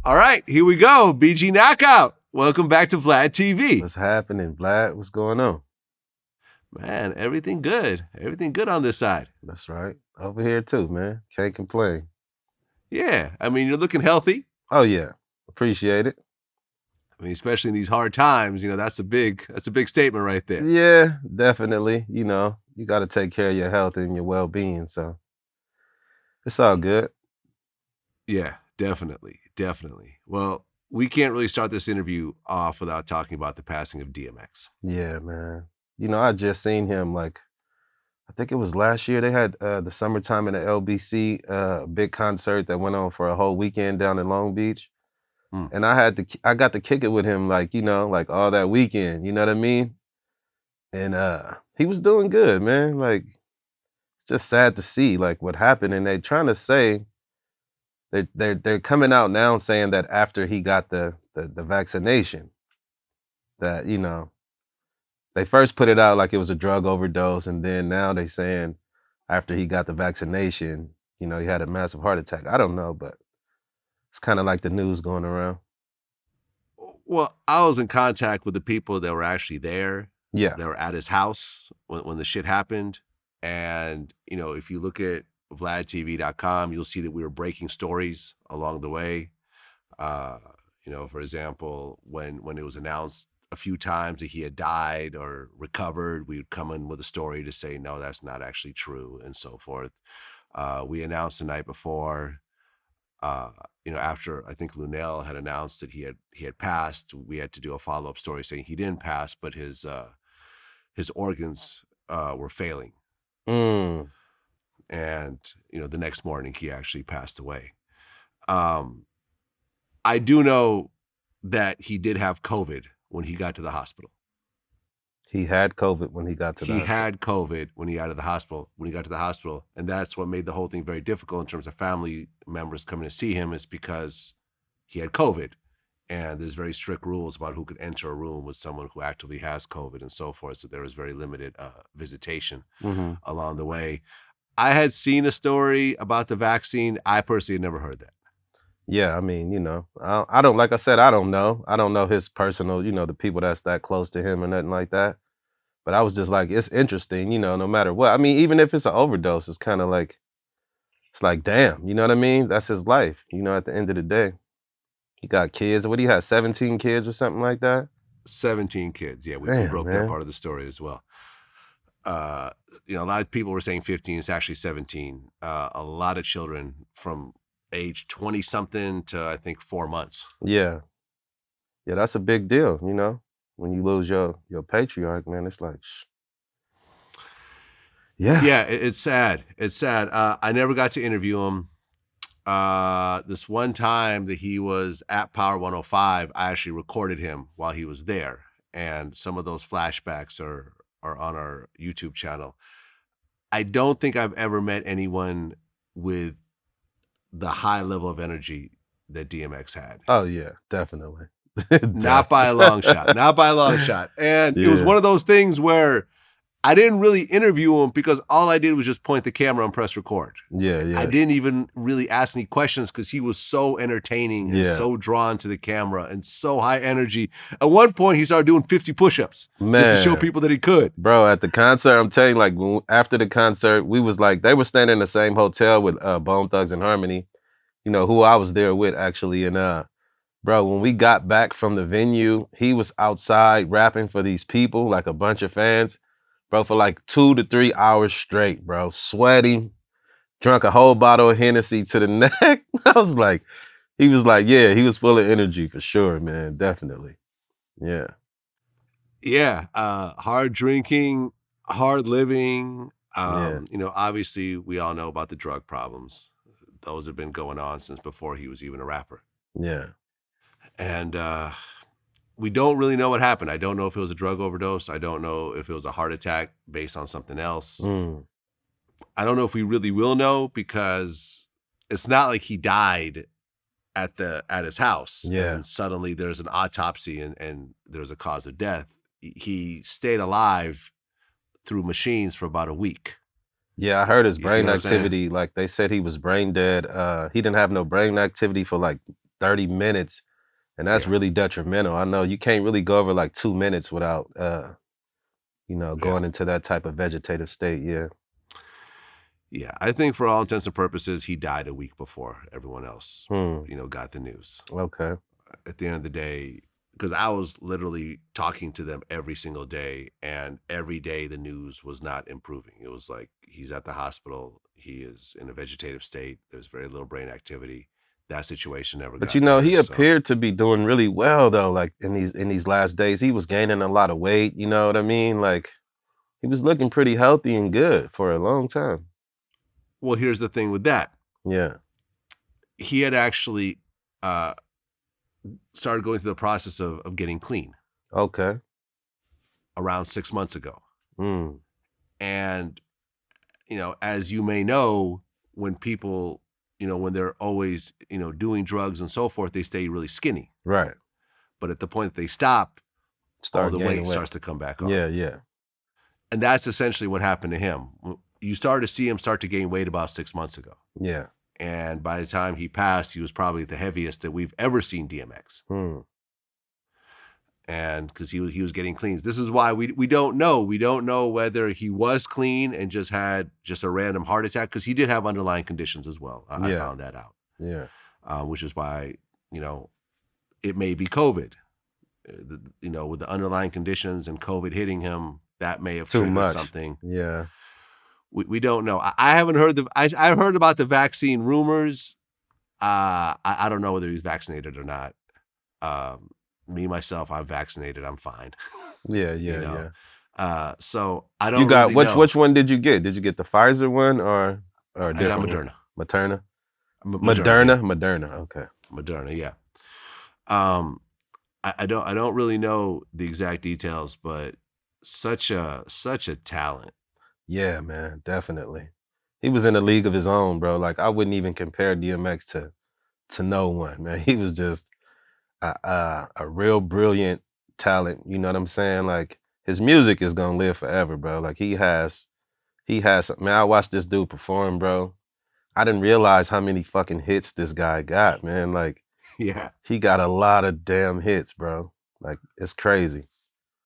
All right, here we go. BG Knockout. Welcome back to VladTV. What's happening, Vlad? What's going on? Man, everything good. Everything good on this side. That's right. Over here too, man. Can't complain. Yeah, I mean, you're looking healthy. Oh yeah. Appreciate it. I mean, especially in these hard times, that's a big statement right there. Yeah, definitely. You got to take care of your health and your well-being. So it's all good. Yeah, definitely. Definitely. Well, we can't really start this interview off without talking about the passing of DMX. Yeah, man. I just seen him I think it was last year. They had the summertime in the LBC big concert that went on for a whole weekend down in Long Beach. And I got to kick it with him like all that weekend, you know what I mean? And he was doing good, man. It's just sad to see what happened. And they trying to say they're coming out now saying that after he got the vaccination, that they first put it out like it was a drug overdose, and then now they saying after he got the vaccination, he had a massive heart attack. I don't know, but it's kind of like the news going around. Well, I was in contact with the people that were actually there. Yeah. That were at his house when the shit happened. And, if you look at VladTV.com, you'll see that we were breaking stories along the way. For example, when it was announced a few times that he had died or recovered, we would come in with a story to say, no, that's not actually true, and so forth. We announced the night before, after I think Lunel had announced that he had passed, we had to do a follow-up story saying he didn't pass, but his organs were failing. Mm. And, the next morning he actually passed away. I do know that he did have COVID when he got to the hospital. He had COVID when he got to the hospital. He had COVID when he got to the hospital. And that's what made the whole thing very difficult in terms of family members coming to see him, is because he had COVID. And there's very strict rules about who could enter a room with someone who actively has COVID and so forth. So there was very limited visitation along the way. I had seen a story about the vaccine. I personally had never heard that. Yeah, I mean, I don't, like I said, I don't know. I don't know his personal, the people that's that close to him or nothing like that. But I was just like, it's interesting, no matter what. I mean, even if it's an overdose, it's kind of like, it's like, damn, you know what I mean? That's his life, at the end of the day. He got kids. What do you have, 17 kids or something like that? 17 kids. Yeah, we broke that part of the story as well. A lot of people were saying 15. It's actually 17. A lot of children from age 20 something to I think 4 months. Yeah. Yeah, that's a big deal, when you lose your patriarch, man. It's like, yeah, it's sad. It's sad. I never got to interview him. This one time that he was at Power 105, I actually recorded him while he was there, and some of those flashbacks are on our YouTube channel. I don't think I've ever met anyone with the high level of energy that DMX had. Oh yeah, definitely. Not by a long shot. Not by a long shot. And it was one of those things where I didn't really interview him because all I did was just point the camera and press record. Yeah. I didn't even really ask any questions because he was so entertaining and so drawn to the camera and so high energy. At one point, he started doing 50 push-ups just to show people that he could. Bro, at the concert, I'm telling you, after the concert, we was they were staying in the same hotel with Bone Thugs and Harmony, who I was there with actually. And bro, when we got back from the venue, he was outside rapping for these people, like a bunch of fans. Bro, for like 2 to 3 hours straight, bro, sweating, drunk a whole bottle of Hennessy to the neck. I was like, he was full of energy for sure, man, definitely. Yeah. Yeah, hard drinking, hard living. Obviously we all know about the drug problems. Those have been going on since before he was even a rapper. Yeah. And we don't really know what happened. I don't know if it was a drug overdose. I don't know if it was a heart attack based on something else. I don't know if we really will know, because it's not like he died at his house. Yeah. And suddenly there's an autopsy and there's a cause of death. He stayed alive through machines for about a week. Yeah, I heard his brain activity. Like they said he was brain dead. He didn't have no brain activity for like 30 minutes, and that's Yeah. really detrimental. I know you can't really go over like 2 minutes without going into that type of vegetative state. Yeah. Yeah, I think for all intents and purposes, he died a week before everyone else, got the news. Okay. At the end of the day, because I was literally talking to them every single day, and every day the news was not improving. It was like, he's at the hospital, he is in a vegetative state, there's very little brain activity. That situation never But got he better. So appeared to be doing really well though. Like in these last days, he was gaining a lot of weight. You know what I mean? Like he was looking pretty healthy and good for a long time. well, here's the thing with that. Yeah. He had actually started going through the process of getting clean Okay. around 6 months ago. Mm. And, as you may know, when people, when they're always, doing drugs and so forth, they stay really skinny. Right. But at the point that they stop, all the gaining weight starts to come back on. Yeah, yeah. And that's essentially what happened to him. You started to see him start to gain weight about 6 months ago. Yeah. And by the time he passed, he was probably the heaviest that we've ever seen DMX. And because he was getting clean. This is why we don't know. We don't know whether he was clean and just had just a random heart attack, because he did have underlying conditions as well. I found that out. Yeah. Which is why, it may be COVID. With the underlying conditions and COVID hitting him, that may have triggered something. Yeah. We don't know. I haven't heard I've heard about the vaccine rumors. I don't know whether he's vaccinated or not. Me, myself, I'm vaccinated. I'm fine. Yeah, yeah, yeah. So I don't. You got really know. which one did you get? Did you get the Pfizer one or a different Moderna. One? Moderna. Moderna. Moderna. Okay. Moderna. Yeah. I don't really know the exact details, but such a talent. Yeah, man, definitely. He was in a league of his own, bro. Like I wouldn't even compare DMX to no one, man. He was just a real brilliant talent. You know what I'm saying? Like his music is gonna live forever, bro. Like he has. Man, I watched this dude perform, bro. I didn't realize how many fucking hits this guy got, man. Like, yeah, he got a lot of damn hits, bro. Like, it's crazy.